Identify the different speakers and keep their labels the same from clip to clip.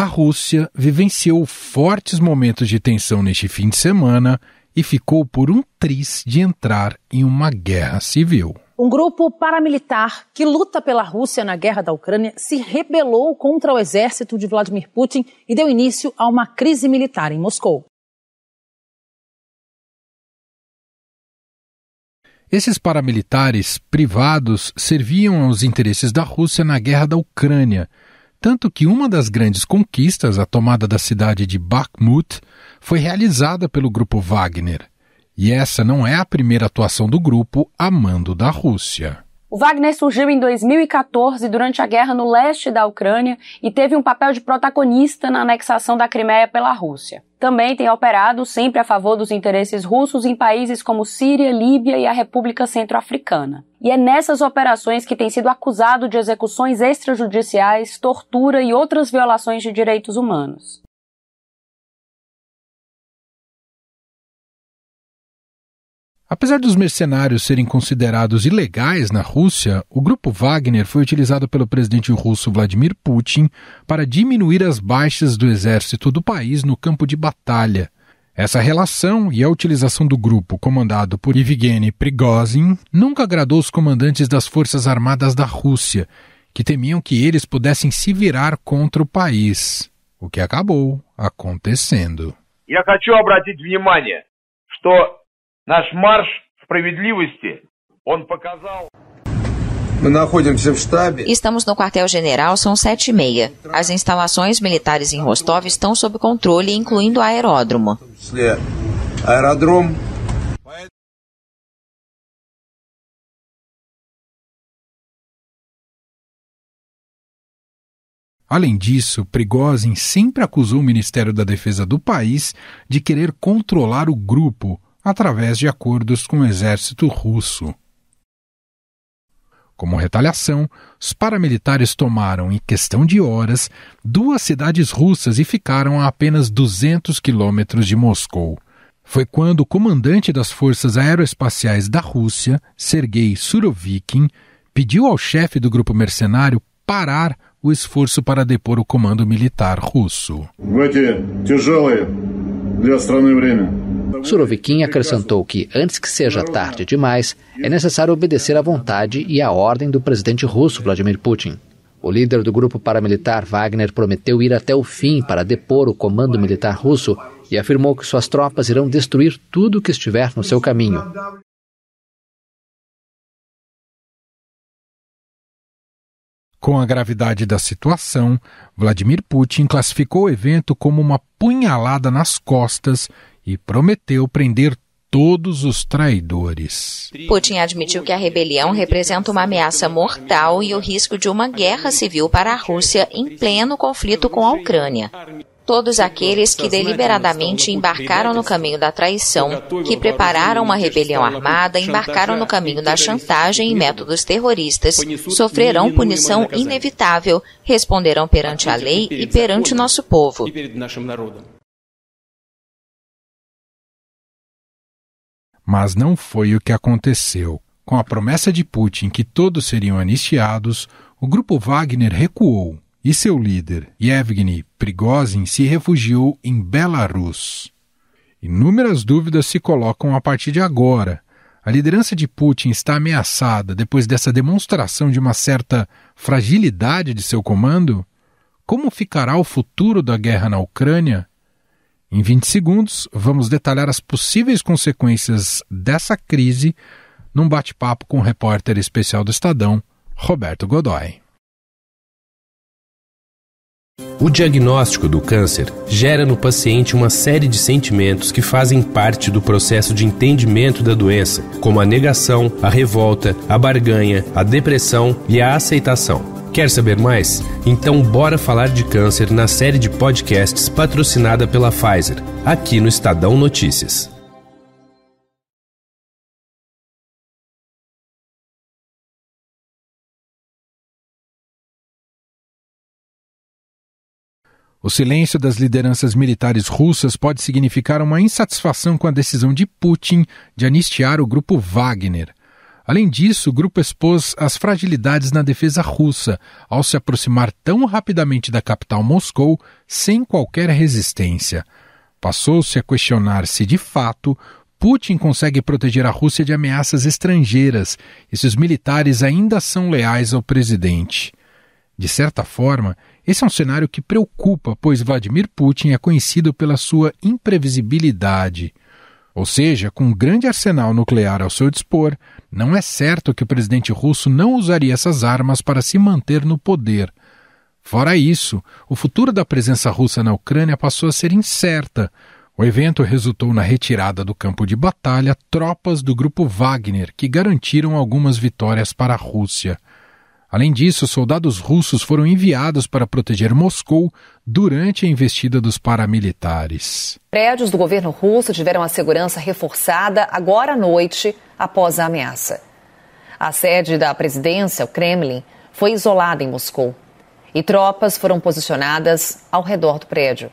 Speaker 1: A Rússia vivenciou fortes momentos de tensão neste fim de semana e ficou por um triz de entrar em uma guerra civil.
Speaker 2: Um grupo paramilitar que luta pela Rússia na guerra da Ucrânia se rebelou contra o exército de Vladimir Putin e deu início a uma crise militar em Moscou.
Speaker 1: Esses paramilitares privados serviam aos interesses da Rússia na guerra da Ucrânia, tanto que uma das grandes conquistas, a tomada da cidade de Bakhmut, foi realizada pelo grupo Wagner. E essa não é a primeira atuação do grupo a mando da Rússia.
Speaker 3: O Wagner surgiu em 2014 durante a guerra no leste da Ucrânia e teve um papel de protagonista na anexação da Crimeia pela Rússia. Também tem operado sempre a favor dos interesses russos em países como Síria, Líbia e a República Centro-Africana. E é nessas operações que tem sido acusado de execuções extrajudiciais, tortura e outras violações de direitos humanos.
Speaker 1: Apesar dos mercenários serem considerados ilegais na Rússia, o grupo Wagner foi utilizado pelo presidente russo Vladimir Putin para diminuir as baixas do exército do país no campo de batalha. Essa relação e a utilização do grupo comandado por Yevgeny Prigozhin nunca agradou os comandantes das Forças Armadas da Rússia, que temiam que eles pudessem se virar contra o país, o que acabou acontecendo.
Speaker 4: Я хочу обратить внимание, что наш марш справедливости, он показал...
Speaker 5: Estamos no quartel-general, são 7h30. As instalações militares em Rostov estão sob controle, incluindo o aeródromo.
Speaker 1: Além disso, Prigozhin sempre acusou o Ministério da Defesa do país de querer controlar o grupo através de acordos com o exército russo. Como retaliação, os paramilitares tomaram, em questão de horas, 2 cidades russas e ficaram a apenas 200 quilômetros de Moscou. Foi quando o comandante das Forças Aeroespaciais da Rússia, Sergei Surovikin, pediu ao chefe do grupo mercenário parar o esforço para depor o comando militar russo.
Speaker 6: Surovikin acrescentou que, antes que seja tarde demais, é necessário obedecer à vontade e à ordem do presidente russo Vladimir Putin. O líder do grupo paramilitar Wagner prometeu ir até o fim para depor o comando militar russo e afirmou que suas tropas irão destruir tudo que estiver no seu caminho.
Speaker 1: Com a gravidade da situação, Vladimir Putin classificou o evento como uma punhalada nas costas e prometeu prender todos os traidores.
Speaker 5: Putin admitiu que a rebelião representa uma ameaça mortal e o risco de uma guerra civil para a Rússia em pleno conflito com a Ucrânia. Todos aqueles que deliberadamente embarcaram no caminho da traição, que prepararam uma rebelião armada, embarcaram no caminho da chantagem e métodos terroristas, sofrerão punição inevitável, responderão perante a lei e perante nosso povo.
Speaker 1: Mas não foi o que aconteceu. Com a promessa de Putin que todos seriam anistiados, o grupo Wagner recuou e seu líder, Yevgeny Prigozhin, se refugiou em Belarus. Inúmeras dúvidas se colocam a partir de agora. A liderança de Putin está ameaçada depois dessa demonstração de uma certa fragilidade de seu comando? Como ficará o futuro da guerra na Ucrânia? Em 20 segundos, vamos detalhar as possíveis consequências dessa crise num bate-papo com o repórter especial do Estadão, Roberto Godoy.
Speaker 7: O diagnóstico do câncer gera no paciente uma série de sentimentos que fazem parte do processo de entendimento da doença, como a negação, a revolta, a barganha, a depressão e a aceitação. Quer saber mais? Então bora falar de câncer na série de podcasts patrocinada pela Pfizer, aqui no Estadão Notícias.
Speaker 1: O silêncio das lideranças militares russas pode significar uma insatisfação com a decisão de Putin de anistiar o grupo Wagner. Além disso, o grupo expôs as fragilidades na defesa russa ao se aproximar tão rapidamente da capital Moscou sem qualquer resistência. Passou-se a questionar se, de fato, Putin consegue proteger a Rússia de ameaças estrangeiras e se os militares ainda são leais ao presidente. De certa forma, esse é um cenário que preocupa, pois Vladimir Putin é conhecido pela sua imprevisibilidade. Ou seja, com um grande arsenal nuclear ao seu dispor, não é certo que o presidente russo não usaria essas armas para se manter no poder. Fora isso, o futuro da presença russa na Ucrânia passou a ser incerta. O evento resultou na retirada do campo de batalha tropas do grupo Wagner, que garantiram algumas vitórias para a Rússia. Além disso, soldados russos foram enviados para proteger Moscou durante a investida dos paramilitares.
Speaker 8: Prédios do governo russo tiveram a segurança reforçada agora à noite após a ameaça. A sede da presidência, o Kremlin, foi isolada em Moscou e tropas foram posicionadas ao redor do prédio.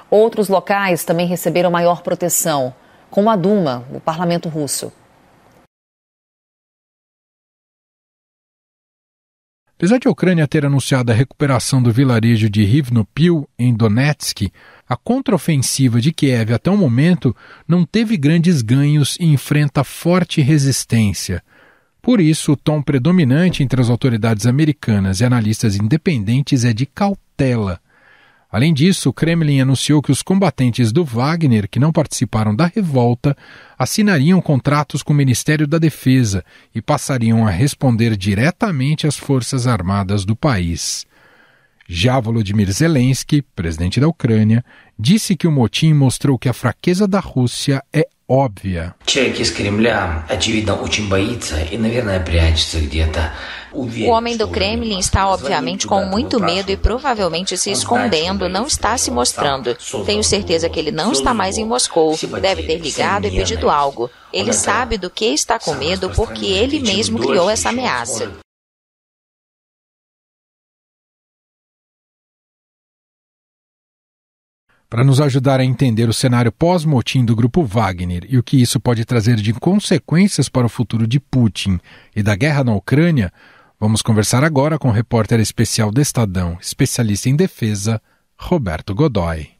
Speaker 8: Outros locais também receberam maior proteção, como a Duma, o parlamento russo.
Speaker 1: Apesar de a Ucrânia ter anunciado a recuperação do vilarejo de Rivnopil, em Donetsk, a contraofensiva de Kiev até o momento não teve grandes ganhos e enfrenta forte resistência. Por isso, o tom predominante entre as autoridades americanas e analistas independentes é de cautela. Além disso, o Kremlin anunciou que os combatentes do Wagner, que não participaram da revolta, assinariam contratos com o Ministério da Defesa e passariam a responder diretamente às Forças Armadas do país. Já Volodymyr Zelensky, presidente da Ucrânia, disse que o motim mostrou que a fraqueza da Rússia é óbvia.
Speaker 5: O homem do Kremlin está obviamente com muito medo e provavelmente se escondendo, não está se mostrando. Tenho certeza que ele não está mais em Moscou, deve ter ligado e pedido algo. Ele sabe do que está com medo porque ele mesmo criou essa ameaça.
Speaker 1: Para nos ajudar a entender o cenário pós-motim do grupo Wagner e o que isso pode trazer de consequências para o futuro de Putin e da guerra na Ucrânia, vamos conversar agora com o repórter especial do Estadão, especialista em defesa, Roberto Godoy.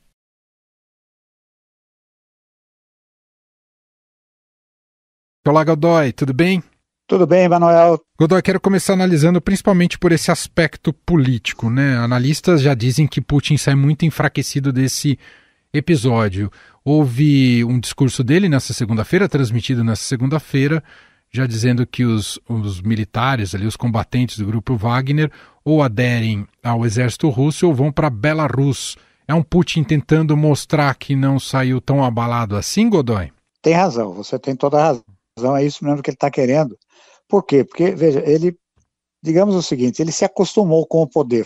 Speaker 1: Olá, Godoy, tudo bem?
Speaker 9: Tudo bem, Manuel.
Speaker 1: Godoy, quero começar analisando principalmente por esse aspecto político, né? Analistas já dizem que Putin sai muito enfraquecido desse episódio. Houve um discurso dele nessa segunda-feira, transmitido nessa segunda-feira, já dizendo que os militares, ali, os combatentes do grupo Wagner, ou aderem ao exército russo ou vão para Belarus. É um Putin tentando mostrar que não saiu tão abalado assim, Godoy?
Speaker 9: Tem razão, você tem toda a razão, é isso mesmo que ele está querendo. Por quê? Porque, veja, ele, digamos o seguinte, ele se acostumou com o poder.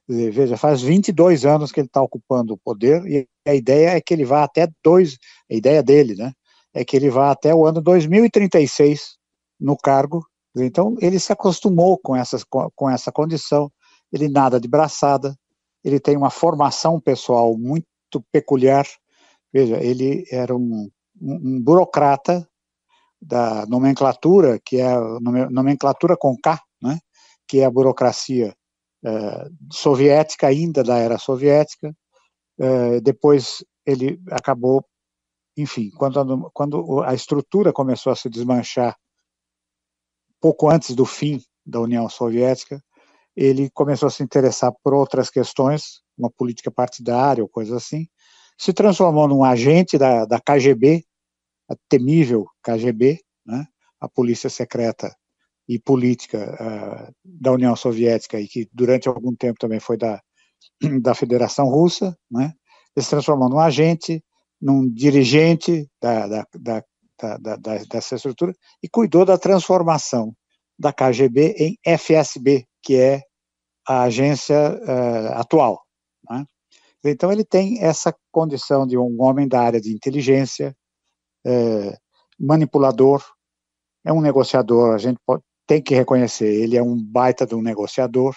Speaker 9: Veja, faz 22 anos que ele está ocupando o poder e a ideia é que ele vá até a ideia dele, né, é que ele vá até o ano 2036 no cargo. Então, ele se acostumou com essa condição, ele nada de braçada, ele tem uma formação pessoal muito peculiar. Veja, ele era um burocrata da nomenclatura, que é a nomenclatura com K, né, que é a burocracia soviética, ainda da era soviética. Depois ele acabou, enfim, quando a estrutura começou a se desmanchar, pouco antes do fim da União Soviética, ele começou a se interessar por outras questões, uma política partidária ou coisa assim, se transformou num agente da KGB, a temível KGB, né, a polícia secreta e política da União Soviética, e que durante algum tempo também foi da Federação Russa, né. Ele se transformou num agente, num dirigente dessa estrutura, e cuidou da transformação da KGB em FSB, que é a agência atual, né. Então ele tem essa condição de um homem da área de inteligência, manipulador, é um negociador, a gente tem que reconhecer, ele é um baita de um negociador,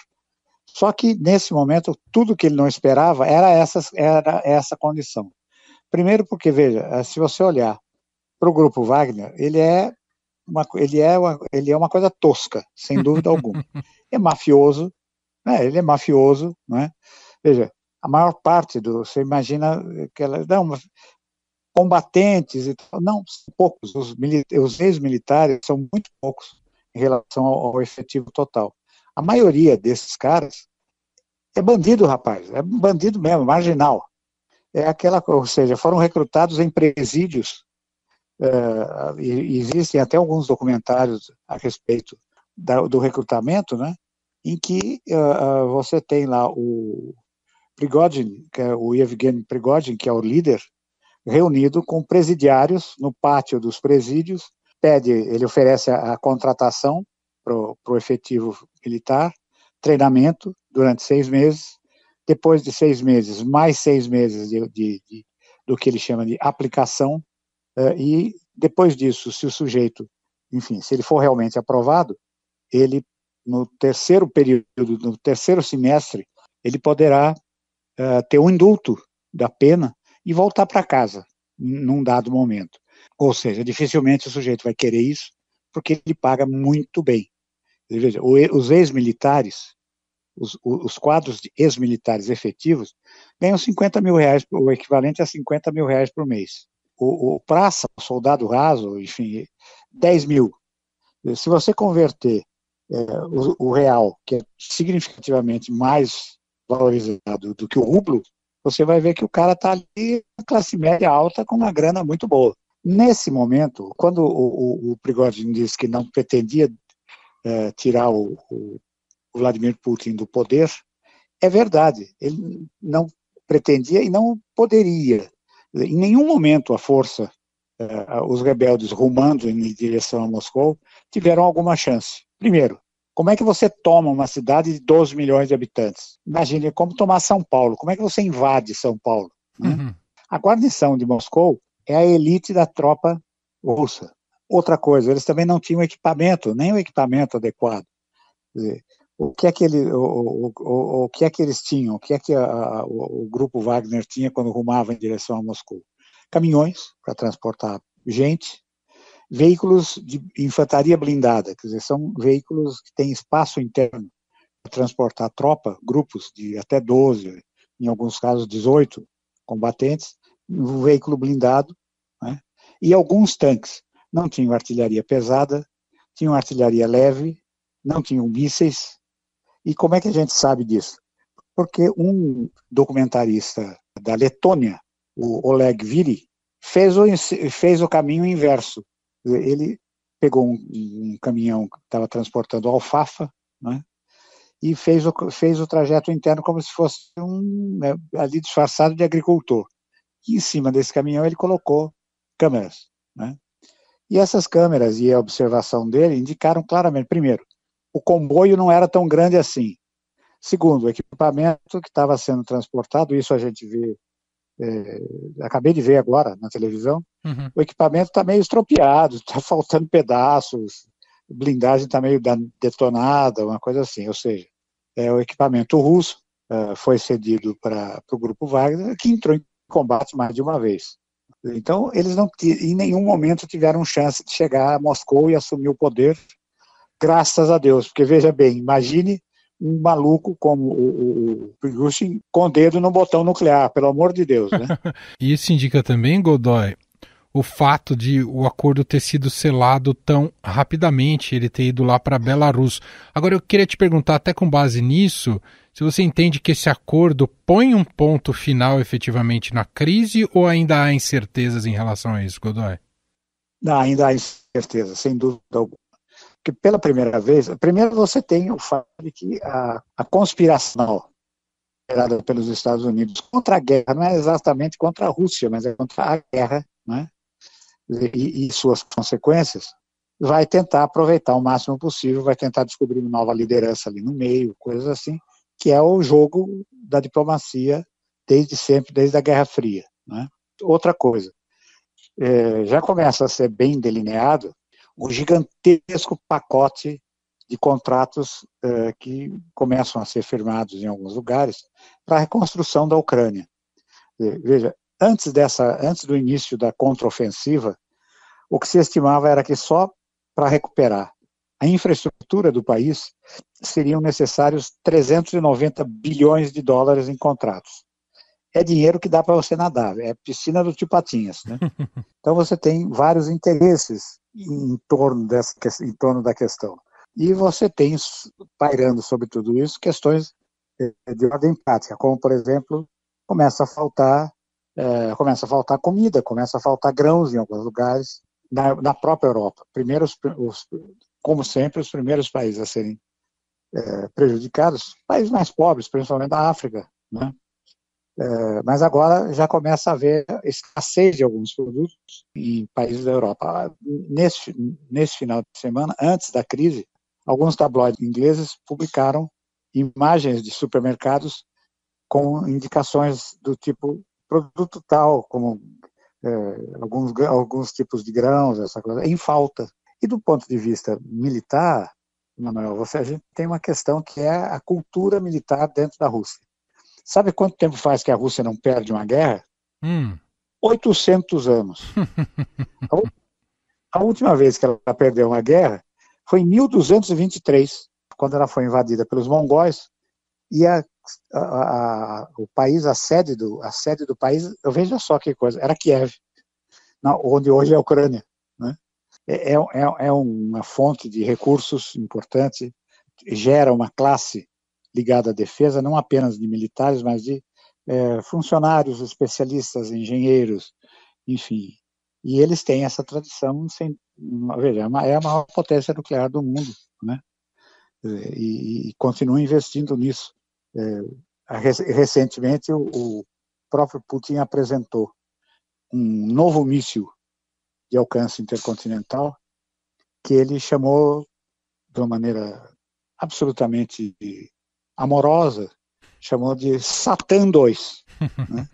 Speaker 9: só que nesse momento tudo que ele não esperava era essa condição. Primeiro porque, veja, se você olhar para o grupo Wagner, ele é ele é uma coisa tosca, sem dúvida alguma. É mafioso, ele é mafioso, não é? Veja, a maior parte você imagina que combatentes e tal, não, são poucos, os ex-militares são muito poucos em relação ao efetivo total. A maioria desses caras é bandido, rapaz, é bandido mesmo, marginal. Ou seja, foram recrutados em presídios, e existem até alguns documentários a respeito do recrutamento, né, em que você tem lá o Prigozhin, que é o Yevgeny Prigozhin, que é o líder, reunido com presidiários no pátio dos presídios, ele oferece a contratação para o efetivo militar, treinamento durante 6 meses, depois de 6 meses, mais 6 meses do que ele chama de aplicação, e depois disso, se o sujeito, enfim, se ele for realmente aprovado, ele, no terceiro período, no terceiro semestre, ele poderá ter um indulto da pena e voltar para casa, num dado momento. Ou seja, dificilmente o sujeito vai querer isso, porque ele paga muito bem. Veja, os ex-militares, os quadros de ex-militares efetivos, ganham 50 mil reais, o equivalente a 50 mil reais por mês. O praça, o soldado raso, enfim, 10 mil. Se você converter o real, que é significativamente mais valorizado do que o rublo, você vai ver que o cara está ali na classe média alta com uma grana muito boa. Nesse momento, quando o Prigozhin disse que não pretendia tirar o Vladimir Putin do poder, é verdade, ele não pretendia e não poderia. Em nenhum momento a força, os rebeldes rumando em direção a Moscou, tiveram alguma chance. Primeiro, como é que você toma uma cidade de 12 milhões de habitantes? Imagine como tomar São Paulo, como é que você invade São Paulo? Né? A guarnição de Moscou é a elite da tropa russa. Outra coisa, eles também não tinham equipamento, nem o equipamento adequado. Quer dizer, o que é que eles tinham? O que é que o grupo Wagner tinha quando rumava em direção a Moscou? Caminhões para transportar gente, veículos de infantaria blindada, quer dizer, são veículos que têm espaço interno para transportar tropa, grupos de até 12, em alguns casos 18 combatentes, um veículo blindado, né? E alguns tanques. Não tinham artilharia pesada, tinham artilharia leve, não tinham mísseis. E como é que a gente sabe disso? Porque um documentarista da Letônia, o Oleg Viri, fez o caminho inverso. Ele pegou um caminhão que estava transportando alfafa, né, e fez o trajeto interno como se fosse ali disfarçado de agricultor. E em cima desse caminhão ele colocou câmeras. Né? E essas câmeras e a observação dele indicaram claramente, primeiro, o comboio não era tão grande assim. Segundo, o equipamento que estava sendo transportado, isso a gente vê, acabei de ver agora na televisão, o equipamento está meio estropiado, está faltando pedaços, a blindagem está meio detonada, uma coisa assim, ou seja, o equipamento russo foi cedido para o grupo Wagner, que entrou em combate mais de uma vez. Então, eles não em nenhum momento tiveram chance de chegar a Moscou e assumir o poder, graças a Deus, porque veja bem, imagine um maluco como o Prigozhin com o dedo no botão nuclear, pelo amor de Deus, né?
Speaker 1: Isso indica também, Godoy, o fato de o acordo ter sido selado tão rapidamente, ele ter ido lá para Belarus. Agora eu queria te perguntar, até com base nisso, se você entende que esse acordo põe um ponto final efetivamente na crise ou ainda há incertezas em relação a isso, Godoy?
Speaker 9: Não, ainda há incerteza, sem dúvida alguma. Porque pela primeira vez, primeiro você tem o fato de que a conspiração gerada pelos Estados Unidos contra a guerra não é exatamente contra a Rússia, mas é contra a guerra, né? E suas consequências, vai tentar aproveitar o máximo possível, vai tentar descobrir uma nova liderança ali no meio, coisas assim, que é o jogo da diplomacia desde sempre, desde a Guerra Fria. Né? Outra coisa, já começa a ser bem delineado o gigantesco pacote de contratos que começam a ser firmados em alguns lugares para a reconstrução da Ucrânia. Veja, antes do início da contraofensiva, o que se estimava era que só para recuperar a infraestrutura do país, seriam necessários 390 bilhões de dólares em contratos. É dinheiro que dá para você nadar, é piscina do Tio Patinhas, né? Então você tem vários interesses em torno da questão. E você tem, pairando sobre tudo isso, questões de ordem prática, como, por exemplo, começa a faltar comida, começa a faltar grãos em alguns lugares, na própria Europa. Primeiro, como sempre, os primeiros países a serem prejudicados, países mais pobres, principalmente da África, né? Mas agora já começa a haver escassez de alguns produtos em países da Europa. Nesse final de semana, antes da crise, alguns tabloides ingleses publicaram imagens de supermercados com indicações do tipo produto tal, como alguns tipos de grãos, essa coisa, em falta. E do ponto de vista militar, Manuel, a gente tem uma questão que é a cultura militar dentro da Rússia. Sabe quanto tempo faz que a Rússia não perde uma guerra? 800 anos. A última vez que ela perdeu uma guerra foi em 1223, quando ela foi invadida pelos mongóis, e o país, a sede do país, veja só que coisa, era Kiev, onde hoje é a Ucrânia, né? É uma fonte de recursos importante, gera uma classe ligada à defesa, não apenas de militares, mas de funcionários, especialistas, engenheiros, enfim. E eles têm essa tradição, veja, é a maior potência nuclear do mundo, né? E continuam investindo nisso. Recentemente, o próprio Putin apresentou um novo míssil de alcance intercontinental que ele chamou, de uma maneira absolutamente amorosa, chamou de Satã 2. Né?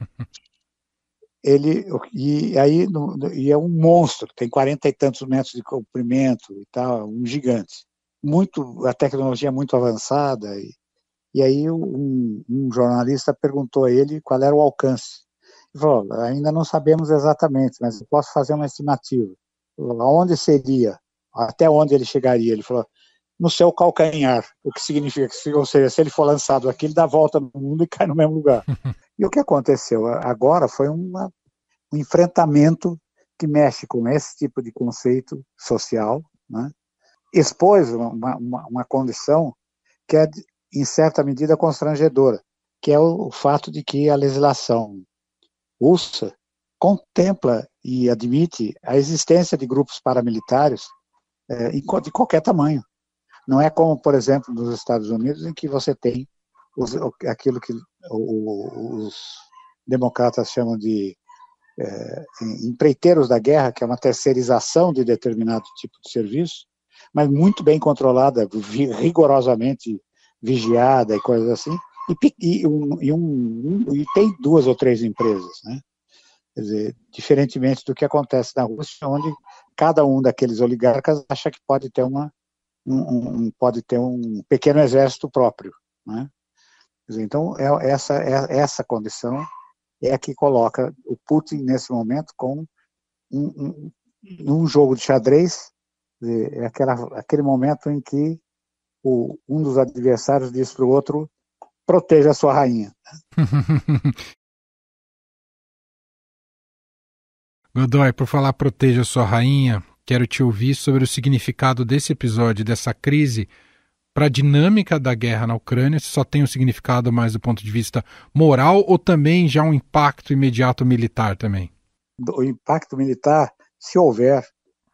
Speaker 9: E é um monstro, tem 40 e tantos metros de comprimento e tal, um gigante. A tecnologia é muito avançada. E aí um jornalista perguntou a ele qual era o alcance. Ele falou, ainda não sabemos exatamente, mas eu posso fazer uma estimativa. Aonde seria? Até onde ele chegaria? Ele falou, no seu calcanhar, o que significa que, ou seja, se ele for lançado aqui, ele dá a volta no mundo e cai no mesmo lugar. E o que aconteceu agora foi um enfrentamento que mexe com esse tipo de conceito social, né? Expôs uma condição que é, em certa medida, constrangedora, que é o fato de que a legislação russa contempla e admite a existência de grupos paramilitares de qualquer tamanho. Não é como, por exemplo, nos Estados Unidos, em que você tem aquilo que os democratas chamam de empreiteiros da guerra, que é uma terceirização de determinado tipo de serviço, mas muito bem controlada, rigorosamente vigiada e coisas assim, e tem 2 ou 3 empresas, né? Quer dizer, diferentemente do que acontece na Rússia, onde cada um daqueles oligarcas acha que pode ter um pequeno exército próprio, né? Quer dizer, então, essa condição é a que coloca o Putin, nesse momento, com um jogo de xadrez. É aquele momento em que um dos adversários diz para o outro, proteja a sua rainha.
Speaker 1: Godoy, por falar proteja a sua rainha, quero te ouvir sobre o significado desse episódio, dessa crise, para a dinâmica da guerra na Ucrânia, se só tem um significado mais do ponto de vista moral ou também já um impacto imediato militar também?
Speaker 9: O impacto militar, se houver,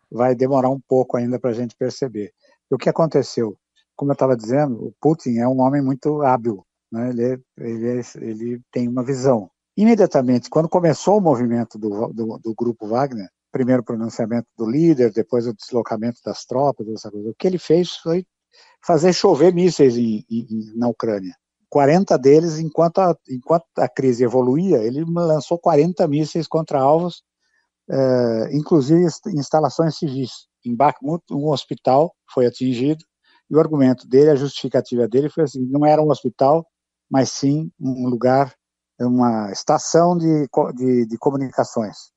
Speaker 9: vai demorar um pouco ainda para a gente perceber. E o que aconteceu? Como eu estava dizendo, o Putin é um homem muito hábil, né? Ele tem uma visão. Imediatamente, quando começou o movimento do grupo Wagner, primeiro o pronunciamento do líder, depois o deslocamento das tropas, essa coisa, o que ele fez foi fazer chover mísseis na Ucrânia. 40 deles, enquanto a crise evoluía, ele lançou 40 mísseis contra alvos, inclusive instalações civis. Em Bakhmut, um hospital foi atingido, e o argumento dele, a justificativa dele foi assim, não era um hospital, mas sim um lugar, uma estação de comunicações,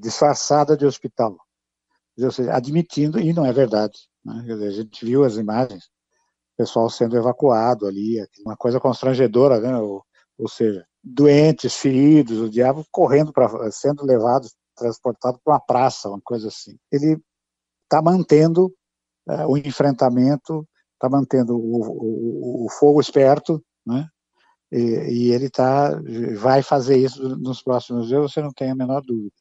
Speaker 9: disfarçada de hospital. ou seja, admitindo, e não é verdade, né? Quer dizer, a gente viu as imagens, o pessoal sendo evacuado ali, uma coisa constrangedora, né? Ou seja, doentes, feridos, o diabo correndo, sendo levados, transportados para uma praça, uma coisa assim. Ele está mantendo o enfrentamento, está mantendo o fogo esperto, né? E ele vai fazer isso nos próximos dias, você não tem a menor dúvida.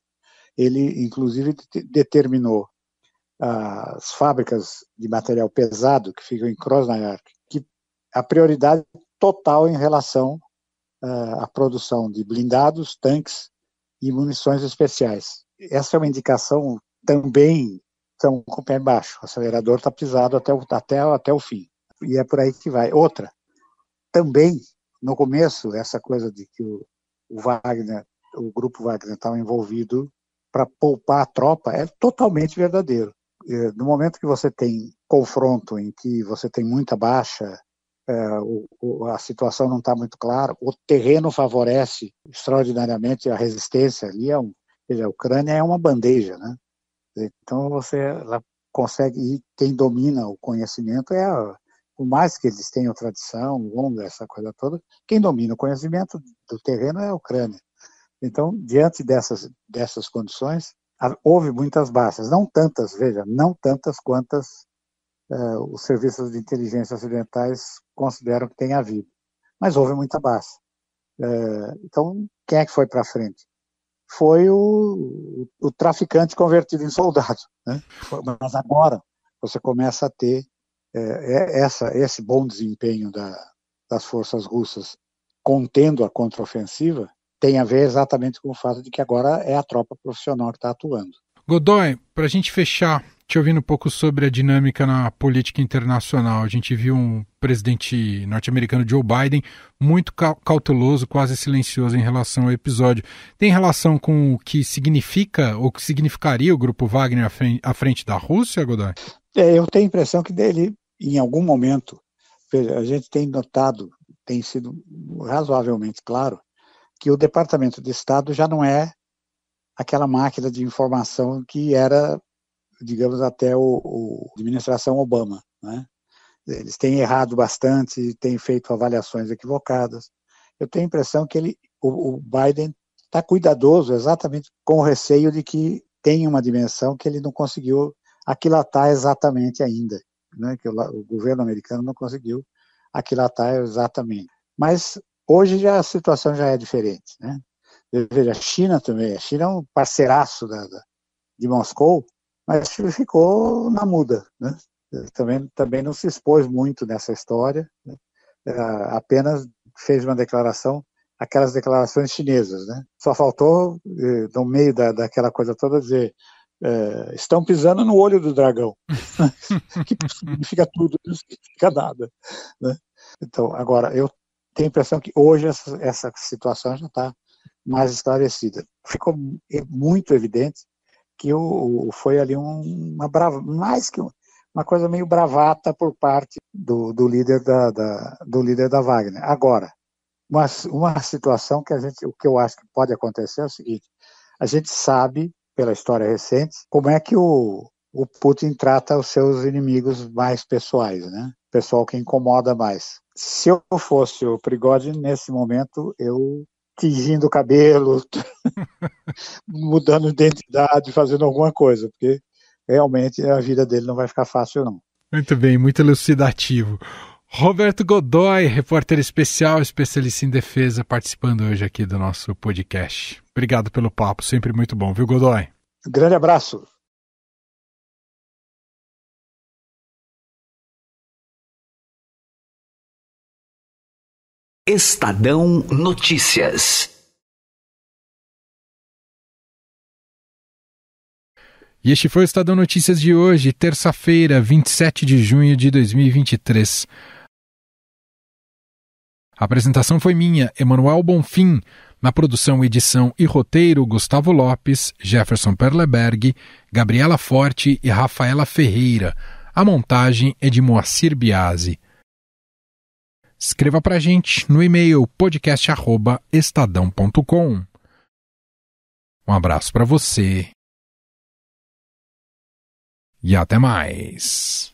Speaker 9: Ele, inclusive, determinou as fábricas de material pesado que ficam em Krasnoyarsk, que a prioridade total em relação à produção de blindados, tanques e munições especiais. Essa é uma indicação também com o pé embaixo. O acelerador está pisado até o fim. E é por aí que vai. Outra, também, no começo, essa coisa de que o grupo Wagner estava envolvido para poupar a tropa é totalmente verdadeiro. No momento que você tem confronto em que você tem muita baixa, a situação não está muito clara, o terreno favorece extraordinariamente a resistência ali, a Ucrânia é uma bandeja, né? Então ela consegue, e quem domina o conhecimento por mais que eles tenham tradição longa, essa coisa toda, quem domina o conhecimento do terreno é a Ucrânia. Então, diante dessas condições, houve muitas baixas, não tantas quantas os serviços de inteligência ocidentais consideram que tenha havido, mas houve muita baixa. Então, quem é que foi para frente? Foi o traficante convertido em soldado, né? Mas agora você começa a ter esse bom desempenho das forças russas contendo a contraofensiva, tem a ver exatamente com o fato de que agora é a tropa profissional que está atuando.
Speaker 1: Godoy, para a gente fechar, te ouvindo um pouco sobre a dinâmica na política internacional, a gente viu um presidente norte-americano, Joe Biden, muito cauteloso, quase silencioso em relação ao episódio. Tem relação com o que significa ou que significaria o grupo Wagner à frente da Rússia, Godoy?
Speaker 9: Eu tenho a impressão que dele, em algum momento, a gente tem notado, tem sido razoavelmente claro, que o Departamento de Estado já não é aquela máquina de informação que era, digamos, até a administração Obama, né? Eles têm errado bastante, têm feito avaliações equivocadas. Eu tenho a impressão que o Biden está cuidadoso exatamente com o receio de que tem uma dimensão que ele não conseguiu aquilatar exatamente ainda, né? Que o governo americano não conseguiu aquilatar exatamente. Mas hoje a situação já é diferente, né? Veja, a China também. A China é um parceiraço de Moscou, mas ficou na muda, né? Também não se expôs muito nessa história, né? Apenas fez uma declaração, aquelas declarações chinesas, né? Só faltou, no meio daquela coisa toda, dizer estão pisando no olho do dragão, que significa tudo, não significa nada, né? Então, agora, eu tenho a impressão que hoje essa situação já está mais esclarecida. Ficou muito evidente que foi ali mais que uma coisa meio bravata por parte do líder da Wagner. Agora, uma situação o que eu acho que pode acontecer é o seguinte: a gente sabe, pela história recente, como é que o Putin trata os seus inimigos mais pessoais, né? O pessoal que incomoda mais. Se eu fosse o Prigozhin, nesse momento, eu tingindo o cabelo, mudando de identidade, fazendo alguma coisa, porque realmente a vida dele não vai ficar fácil, não.
Speaker 1: Muito bem, muito elucidativo. Roberto Godoy, repórter especial, especialista em defesa, participando hoje aqui do nosso podcast. Obrigado pelo papo, sempre muito bom, viu, Godoy?
Speaker 9: Grande abraço.
Speaker 10: Estadão Notícias.
Speaker 1: E este foi o Estadão Notícias de hoje, terça-feira, 27 de junho de 2023. A apresentação foi minha, Emanuel Bonfim. Na produção, edição e roteiro, Gustavo Lopes, Jefferson Perleberg, Gabriela Forte e Rafaela Ferreira. A montagem é de Moacir Biasi. Escreva pra gente no e-mail podcast@estadão.com. Um abraço para você e até mais.